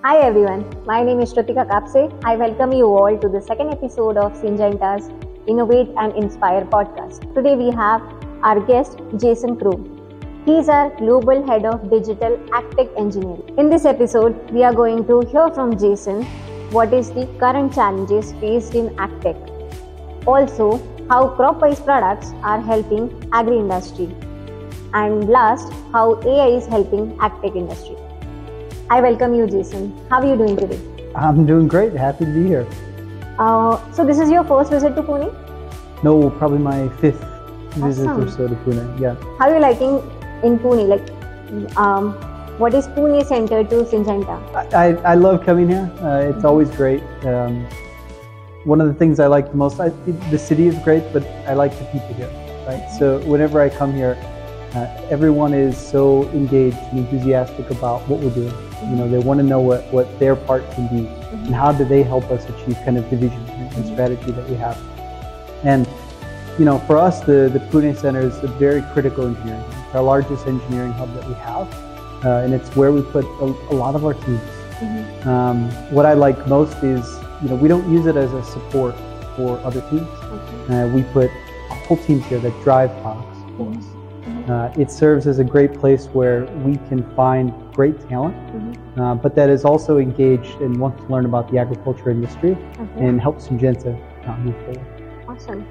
Hi everyone, my name is Shrutika. I welcome you all to the second episode of Syngenta's Innovate'n'Inspire podcast. Today we have our guest Jason Krohn. He is our Global Head of Digital Agtech Engineering. In this episode, we are going to hear from Jason what is the current challenges faced in Agtech. Also, how Cropwise products are helping agri-industry. And last, how AI is helping Agtech industry. I welcome you, Jason. How are you doing today? I'm doing great. Happy to be here. So this is your first visit to Pune? No, probably my fifth visit Awesome. or so to Pune. Yeah. How are you liking in Pune? What is Pune center to Syngenta? I love coming here. It's always great. One of the things I like the most, the city is great, but I like the people here, right? So whenever I come here, everyone is so engaged and enthusiastic about what we're doing. You know, they want to know what their part can be and how do they help us achieve kind of the vision and strategy that we have. And, you know, for us, the Pune Center is a very critical engineering hub. It's our largest engineering hub that we have, and it's where we put a lot of our teams. What I like most is, you know, we don't use it as a support for other teams. We put whole teams here that drive products for us. It serves as a great place where we can find great talent, but that is also engaged and wants to learn about the agriculture industry and help Syngenta move forward. Awesome.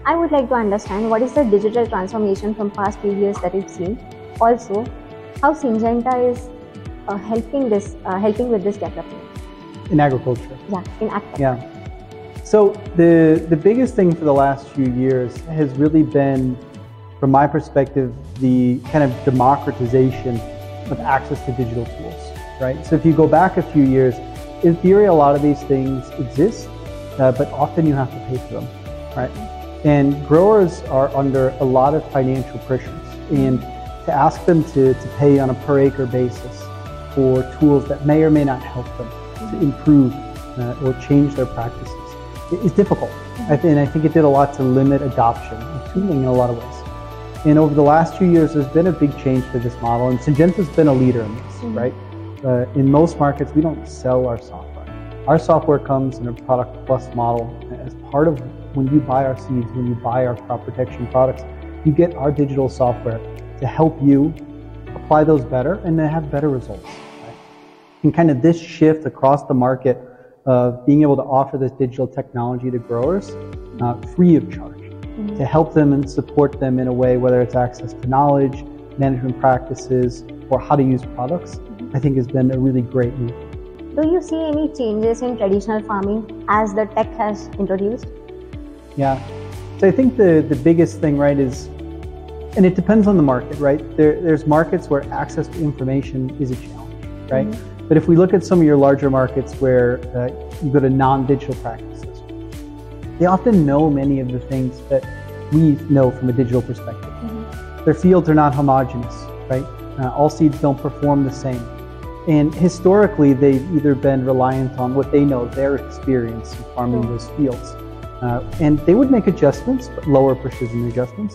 I would like to understand what is the digital transformation from past few years that you've seen. Also, how Syngenta is helping with this development. In agriculture. Yeah, in Agtech. Yeah. So the biggest thing for the last few years has really been, from my perspective, the kind of democratization of access to digital tools, right? So if you go back a few years, in theory, a lot of these things exist, but often you have to pay for them, right? And growers are under a lot of financial pressures, and to ask them to pay on a per acre basis for tools that may or may not help them to improve or change their practices is difficult. And I think it did a lot to limit adoption of tooling in a lot of ways. And over the last few years, there's been a big change to this model, and Syngenta's been a leader in this, right? In most markets, we don't sell our software. Our software comes in a product plus model as part of when you buy our seeds, when you buy our crop protection products, you get our digital software to help you apply those better and to have better results. Right? And kind of this shift across the market of being able to offer this digital technology to growers free of charge. To help them and support them in a way, whether it's access to knowledge, management practices, or how to use products, I think has been a really great move. Do you see any changes in traditional farming as the tech has introduced? Yeah, so I think the biggest thing, right, is, and it depends on the market, right? There's markets where access to information is a challenge, right? But if we look at some of your larger markets where you go to non-digital practices, they often know many of the things that we know from a digital perspective. Their fields are not homogeneous, right? All seeds don't perform the same. And historically, they've either been reliant on what they know, their experience in farming those fields. And they would make adjustments, but lower precision adjustments,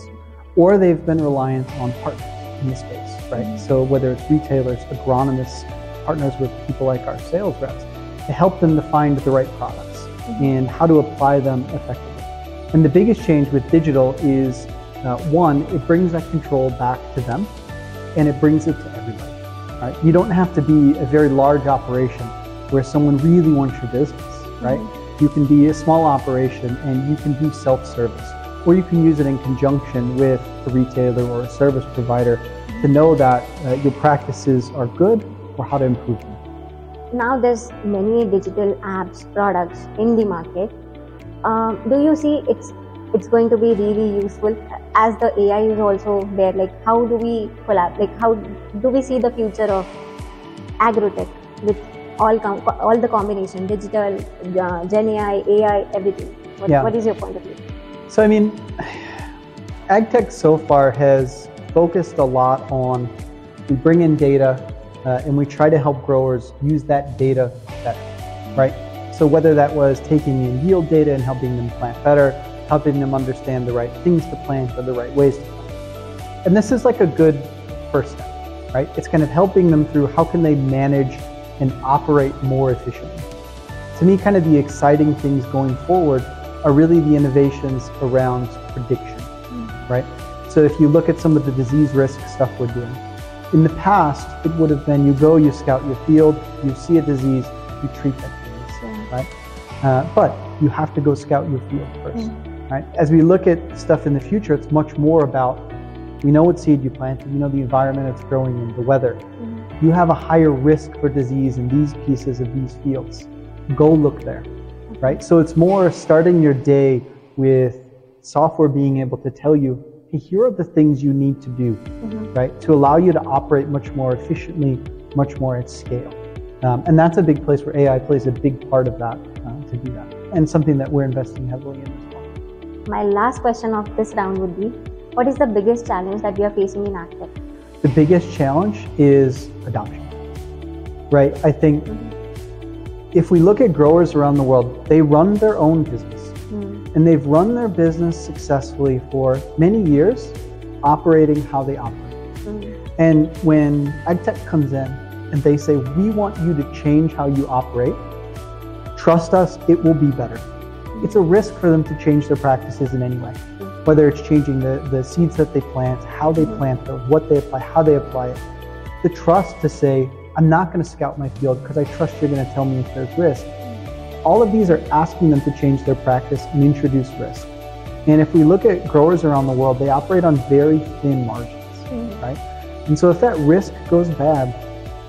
or they've been reliant on partners in the space, right? So whether it's retailers, agronomists, partners with people like our sales reps, to help them to find the right products and how to apply them effectively. And the biggest change with digital is, one, it brings that control back to them, and it brings it to everybody. Right? You don't have to be a very large operation where someone really wants your business, right? You can be a small operation and you can do self-service, or you can use it in conjunction with a retailer or a service provider to know that your practices are good or how to improve them. Now there's many digital apps, products in the market. Do you see it's going to be really useful as the AI is also there? Like, how do we collab? Like, how do we see the future of Agrotech with all the combination, digital, Gen AI, everything? What is your point of view? So I mean, Agtech so far has focused a lot on, we bring in data, and we try to help growers use that data better, right? So whether that was taking in yield data and helping them plant better, helping them understand the right things to plant or the right ways to plant. And this is like a good first step. right? It's kind of helping them through how can they manage and operate more efficiently. To me, kind of the exciting things going forward are really the innovations around prediction, right? So if you look at some of the disease risk stuff we're doing, in the past, it would have been you go, you scout your field, you see a disease, you treat that disease, right? But you have to go scout your field first, right? As we look at stuff in the future, it's much more about, we know what seed you planted, you know the environment it's growing in, the weather. You have a higher risk for disease in these pieces of these fields. Go look there, right? So it's more starting your day with software being able to tell you, hey, here are the things you need to do, right? To allow you to operate much more efficiently, much more at scale. And that's a big place where AI plays a big part of that, to do that. And something that we're investing heavily in as well. My last question of this round would be, what is the biggest challenge that you are facing in Agtech? The biggest challenge is adoption, right? I think if we look at growers around the world, they run their own business. And they've run their business successfully for many years, operating how they operate. And when Agtech comes in and they say, we want you to change how you operate, trust us, it will be better. It's a risk for them to change their practices in any way. Whether it's changing the seeds that they plant, how they plant them, what they apply, how they apply it. The trust to say, I'm not going to scout my field because I trust you're going to tell me if there's risk. All of these are asking them to change their practice and introduce risk. And if we look at growers around the world, they operate on very thin margins, right? And so if that risk goes bad,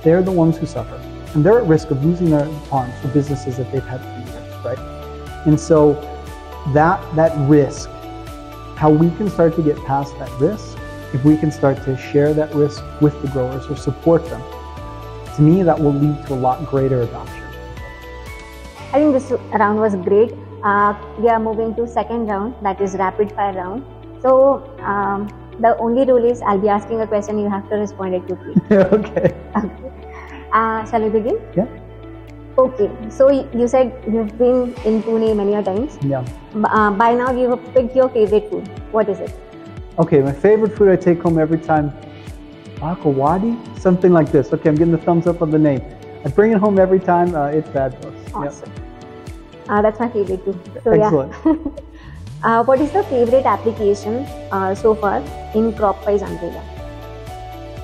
they're the ones who suffer. And they're at risk of losing their farms for businesses that they've had for years, right? And so that risk, how we can start to get past that risk, if we can start to share that risk with the growers or support them, to me, that will lead to a lot greater adoption. I think this round was great. We are moving to second round, that is rapid fire round. So the only rule is I'll be asking a question, you have to respond it quickly. Okay. Shall we begin? Yeah. Okay. So you said you've been in Pune many a times. Yeah. By now you've picked your favorite food. What is it? Okay, my favorite food I take home every time, Akawadi? Something like this. Okay, I'm getting the thumbs up on the name. I bring it home every time. It's fabulous. Awesome. Yep. That's my favorite too. So, excellent. Yeah. What is the favorite application so far in Cropwise umbrella?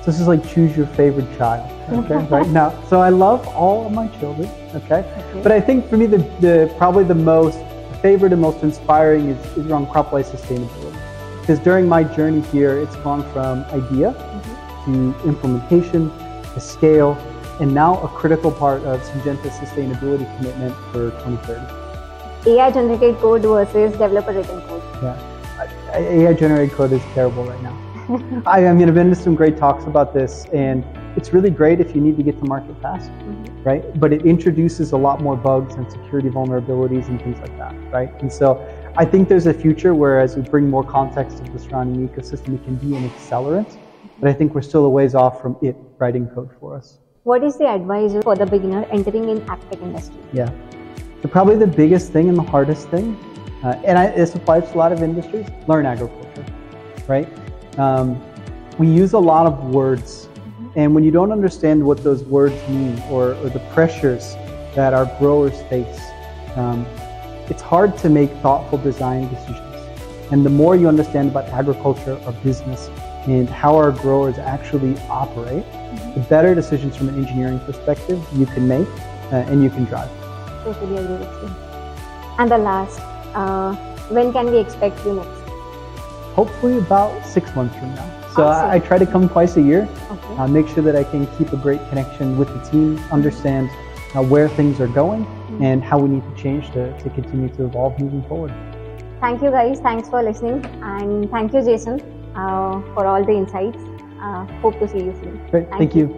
So this is like choose your favorite child, okay, right now. So I love all of my children, okay? But I think for me, probably the most favorite and most inspiring is around Cropwise sustainability. Because during my journey here, it's gone from idea to implementation, to scale, and now a critical part of Syngenta's sustainability commitment for 2030. AI-generated code versus developer-written code. Yeah, AI-generated code is terrible right now. I mean, I've been to some great talks about this, and it's really great if you need to get to market fast, right? But it introduces a lot more bugs and security vulnerabilities and things like that, right? And so I think there's a future where as we bring more context to the surrounding ecosystem, it can be an accelerant, but I think we're still a ways off from it writing code for us. What is the advice for the beginner entering in Agtech industry? Yeah, so probably the biggest thing and the hardest thing, and this applies to a lot of industries, learn agriculture, right? We use a lot of words, and when you don't understand what those words mean or the pressures that our growers face, it's hard to make thoughtful design decisions. And the more you understand about agriculture or business and how our growers actually operate, the better decisions from an engineering perspective you can make and you can drive. Totally agree with you. And the last, when can we expect you next? Hopefully about 6 months from now. So awesome. I try to come twice a year, make sure that I can keep a great connection with the team, understand where things are going and how we need to change to continue to evolve moving forward. Thank you guys, thanks for listening, and thank you Jason for all the insights. Hope to see you soon. Great, thank you.